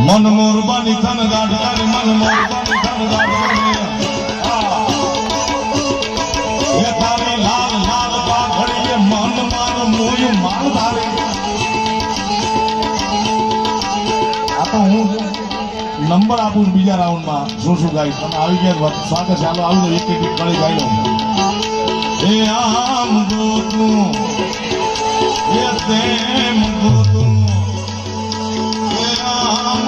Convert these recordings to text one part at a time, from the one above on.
मन मोरबानी थन गाड़ कर मन मोरबानी थन गाड़ कर ये तारे लाल लाल पाघड़ी ये मन मार मोय माल धारे आ तो हूँ नंबर आपू बीजा राउंड में शू गाई आई गया स्वागत चालो आई एक एक कड़ी गाई लो ए आम दो तू ये तेम दो तू ए आम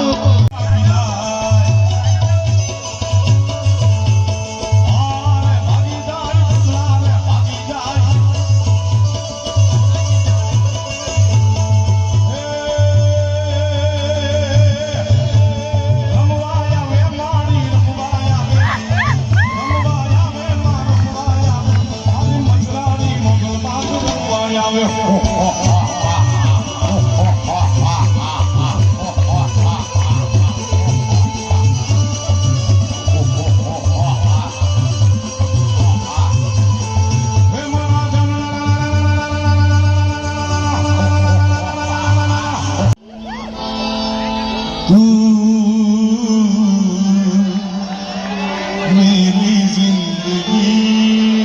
मेरी जिंदगी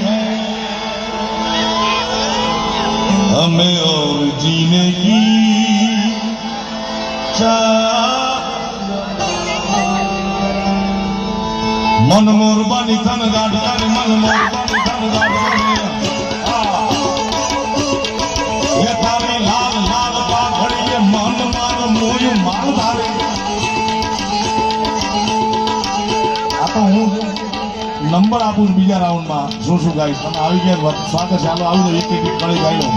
है हमें और जीने की मन मोरबानी थन गाड़ कर मन मोरबानी थन गाड़ कर ये तारे लाल लाल पाघड़ी ये मन मार मोय माल धारे आ तो हूँ नंबर आपू बीजा राउंड में शू गाई आई गया स्वागत चालो आई एक एक कड़ी गाई लो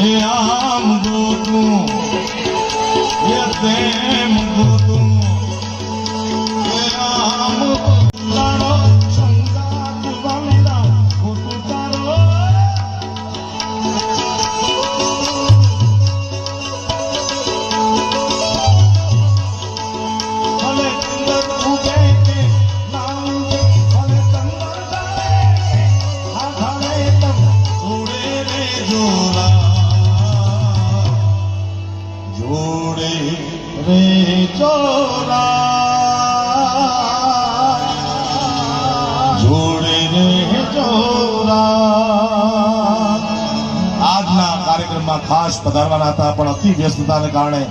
ए आम दो तू ये तेम दो तू ए आम लाड़ो संगात वाला फोटो तारो भले तू के नाम भले तंदर जाए हाथाले तब जोड़े रे जोड़ा जोड़े रे जोड़ा जोड़े रे जोड़ा આજના કાર્યક્રમમાં ખાસ પધારવાના હતા પણ અતિ વ્યસ્તતાને કારણે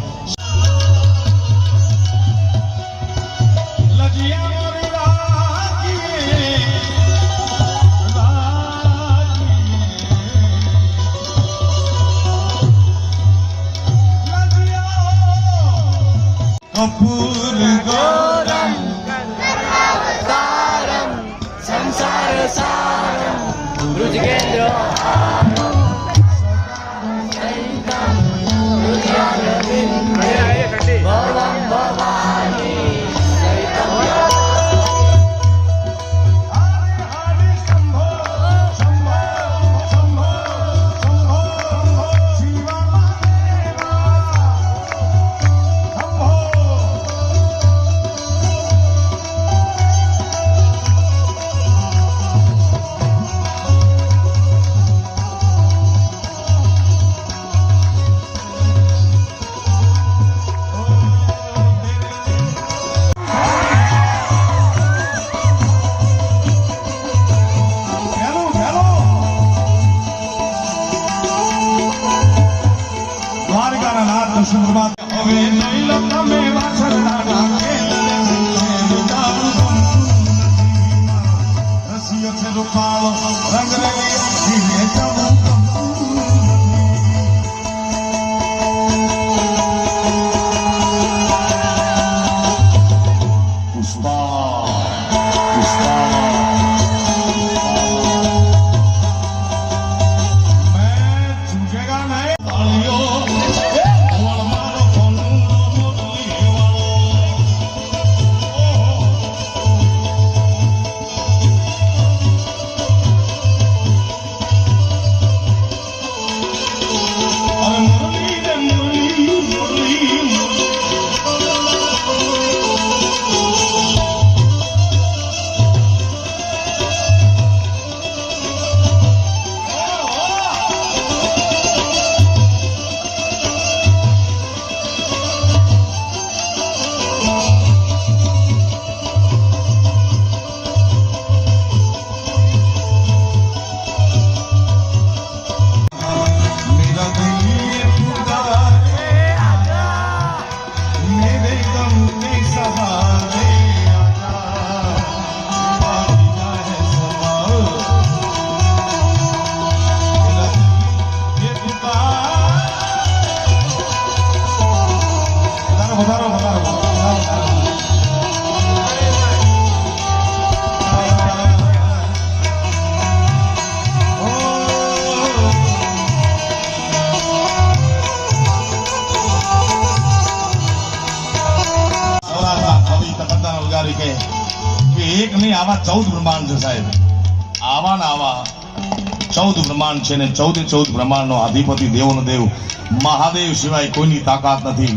कपूर गौरम तारम संसार सारम रुजगेंद्र भवम भवानी તારીખે કે એક નહીં આવા 14 બ્રહ્માંડ છે સાહેબ. આવા ને આવા 14 બ્રહ્માંડ છે ને 14 બ્રહ્માંડનો અધિપતિ દેવોનો દેવ મહાદેવ સિવાય કોઈની તાકાત નથી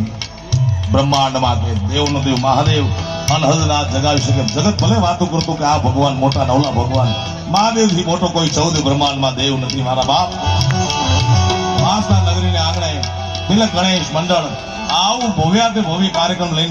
બ્રહ્માંડમાં કે દેવનો દેવ મહાદેવ અનહદ રાત જગાવી શકે. જગત ભલે વાતો કરતો કે આ ભગવાન મોટા નવલા ભગવાન, મહાદેવથી મોટો કોઈ 14 બ્રહ્માંડમાં દેવ નથી મારા બાપ. વાસના નગરીને આંગણે તિલક ગણેશ મંડળ આવું ભવ્યાતે ભવ્ય કાર્યક્રમ લઈને